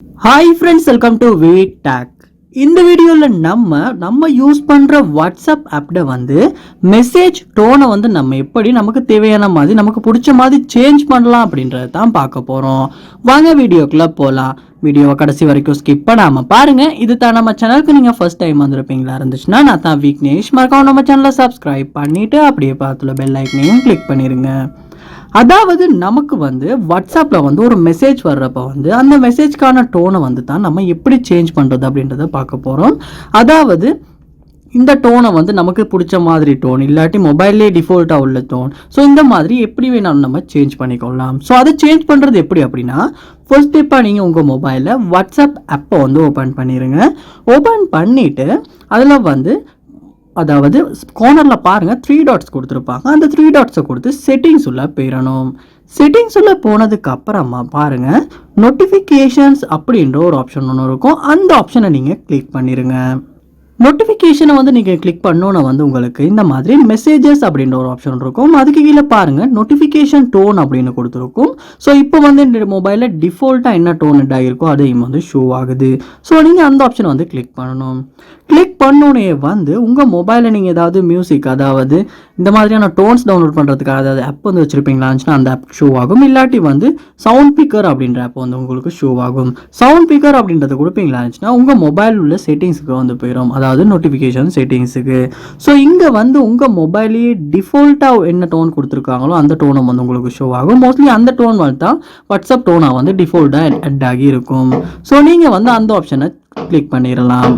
Hi friends, welcome to VividTech. இந்த வீடியோவில் நம்ம யூஸ் பண்ணுற வாட்ஸ்அப் ஆப்பில் வந்து மெசேஜ் டோனை வந்து நம்ம எப்படி நமக்கு தேவையான மாதிரி நமக்கு பிடிச்ச மாதிரி சேஞ்ச் பண்ணலாம் அப்படின்றத தான் பார்க்க போகிறோம். வாங்க வீடியோக்குள்ளே போகலாம். வீடியோவை கடைசி வரைக்கும் ஸ்கிப் பண்ணாமல் பாருங்கள். இது தான் நம்ம சேனலுக்கு நீங்கள் ஃபர்ஸ்ட் டைம் வந்திருப்பீங்களா இருந்துச்சுன்னா நான் தான் விக்னேஷ். மறக்காம நம்ம சேனலை சப்ஸ்கிரைப் பண்ணிவிட்டு அப்படியே பார்த்துல பெல் ஐக்கனையும் கிளிக் பண்ணிடுங்க. அதாவது நமக்கு வந்து வாட்ஸ்அப்பில் வந்து ஒரு மெசேஜ் வர்றப்போ வந்து அந்த மெசேஜ்க்கான டோனை வந்து தான் நம்ம எப்படி சேஞ்ச் பண்ணுறது அப்படின்றத பார்க்க போகிறோம். அதாவது இந்த டோனை வந்து நமக்கு பிடிச்ச மாதிரி டோன் இல்லாட்டி மொபைல்லே டிஃபால்ட்டாக உள்ள டோன், ஸோ இந்த மாதிரி எப்படி வேணாலும் நம்ம சேஞ்ச் பண்ணிக்கொள்ளலாம். ஸோ அதை சேஞ்ச் பண்ணுறது எப்படி அப்படின்னா, ஃபர்ஸ்ட் ஸ்டெப்பாக நீங்கள் உங்கள் மொபைலில் வாட்ஸ்அப் ஆப்பை வந்து ஓப்பன் பண்ணிடுங்க. ஓப்பன் பண்ணிவிட்டு அதில் வந்து அதாவது கார்னரில் பாருங்கள் 3 டாட்ஸ் கொடுத்துருப்பாங்க. அந்த 3 டாட்ஸை கொடுத்து செட்டிங்ஸ் உள்ள போயிடணும். செட்டிங்ஸ் உள்ள போனதுக்கு அப்புறமா பாருங்கள் நோட்டிஃபிகேஷன்ஸ் அப்படின்ற ஒரு ஆப்ஷன் ஒன்று இருக்கும். அந்த ஆப்ஷனை நீங்கள் கிளிக் பண்ணிடுங்க. நோட்டிஃபிகேஷனை வந்து நீங்கள் கிளிக் பண்ணோன்னா வந்து உங்களுக்கு இந்த மாதிரி மெசேஜஸ் அப்படின்ற ஒரு ஆப்ஷன் இருக்கும். அதுக்கு கீழே பாருங்கள் நோட்டிஃபிகேஷன் டோன் அப்படின்னு கொடுத்துருக்கும். ஸோ இப்போ வந்து இந்த மொபைலில் டிஃபால்ட்டாக என்ன டோன் இருக்கோ அதையும் வந்து ஷோ ஆகுது. ஸோ நீங்கள் அந்த ஆப்ஷனை வந்து கிளிக் பண்ணணும். கிளிக் பண்ணோன்னே வந்து உங்கள் மொபைலில் நீங்கள் ஏதாவது மியூசிக், அதாவது இந்த மாதிரியான டோன்ஸ் டவுன்லோட் பண்ணுறதுக்காக அதாவது ஆப் வந்து வச்சுருப்பீங்களாச்சுன்னா அந்த ஆப் ஷோ ஆகும். இல்லாட்டி வந்து சவுண்ட் பிக்கர் அப்படின்ற ஆப் வந்து உங்களுக்கு ஷோ ஆகும். சவுண்ட் பிக்கர் அப்படின்றது கொடுப்பீங்களாச்சுன்னா உங்கள் மொபைல் உள்ள செட்டிங்ஸுக்கு வந்து போயிடும், அதாவது நோட்டிஃபிகேஷன் செட்டிங்ஸுக்கு. ஸோ இங்கே வந்து உங்கள் மொபைல்லேயே டிஃபால்ட்டாக என்ன டோன் கொடுத்துருக்காங்களோ அந்த டோனை வந்து உங்களுக்கு ஷோ ஆகும். மோஸ்ட்லி அந்த டோன் வந்து தான் வாட்ஸ்அப் டோனாக வந்து டிஃபால்ட்டாக அட் ஆகி இருக்கும். ஸோ நீங்கள் வந்து அந்த ஆப்ஷனை கிளிக் பண்ணிடலாம்.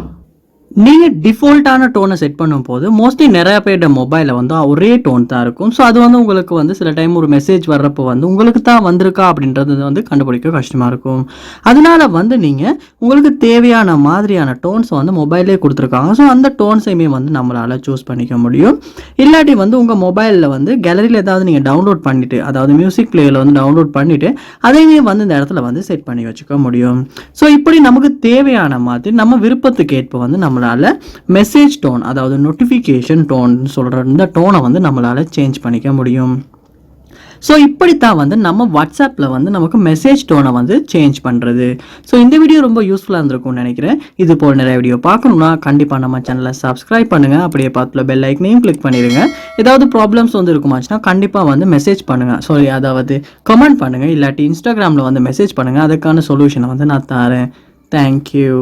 நீங்கள் டிஃபால்ட்டான டோனை செட் பண்ணும்போது மோஸ்ட்லி நிறைய பேரோட மொபைலில் வந்து ஒரே டோன் தான் இருக்கும். ஸோ அது வந்து உங்களுக்கு வந்து சில டைம் ஒரு மெசேஜ் வர்றப்போ வந்து உங்களுக்கு தான் வந்திருக்கா அப்படின்றது வந்து கண்டுபிடிக்க கஷ்டமாக இருக்கும். அதனால வந்து நீங்கள் உங்களுக்கு தேவையான மாதிரியான டோன்ஸ் வந்து மொபைலே கொடுத்துருக்காங்க. ஸோ அந்த டோன்ஸையுமே வந்து நம்மளால் சூஸ் பண்ணிக்க முடியும். இல்லாட்டி வந்து உங்கள் மொபைலில் வந்து கேலரியில் ஏதாவது நீங்கள் டவுன்லோட் பண்ணிவிட்டு, அதாவது மியூசிக் பிளேயரில் வந்து டவுன்லோட் பண்ணிவிட்டு அதையுமே வந்து இந்த இடத்துல வந்து செட் பண்ணி வச்சுக்க முடியும். ஸோ இப்படி நமக்கு தேவையான மாதிரி நம்ம விருப்பத்துக்கு ஏற்ப வந்து நம்மளால் மெசேஜ் டோன், அதாவது நோட்டிஃபிகேஷன் டோன் சொல்கிற இந்த டோனை வந்து நம்மளால் சேஞ்ச் பண்ணிக்க முடியும். ஸோ இப்படித்தான் வந்து நம்ம வாட்ஸ்அப்பில் வந்து நமக்கு மெசேஜ் டோனை வந்து சேஞ்ச் பண்ணுறது. ஸோ இந்த வீடியோ ரொம்ப யூஸ்ஃபுல்லாக இருந்திருக்கும்னு நினைக்கிறேன். இது போல் நிறைய வீடியோ பார்க்கணுன்னா கண்டிப்பாக நம்ம சேனலை சப்ஸ்கிரைப் பண்ணுங்கள். அப்படியே பார்த்துல பெல் ஐக்கனையும் கிளிக் பண்ணிடுங்க. ஏதாவது ப்ராப்ளம்ஸ் வந்து இருக்குமாச்சுன்னா கண்டிப்பாக வந்து மெசேஜ் பண்ணுங்கள். ஸோ அதாவது கமெண்ட் பண்ணுங்கள், இல்லாட்டி இன்ஸ்டாகிராமில் வந்து மெசேஜ் பண்ணுங்கள். அதுக்கான சொல்யூஷனை வந்து நான் தரேன். தேங்க்யூ.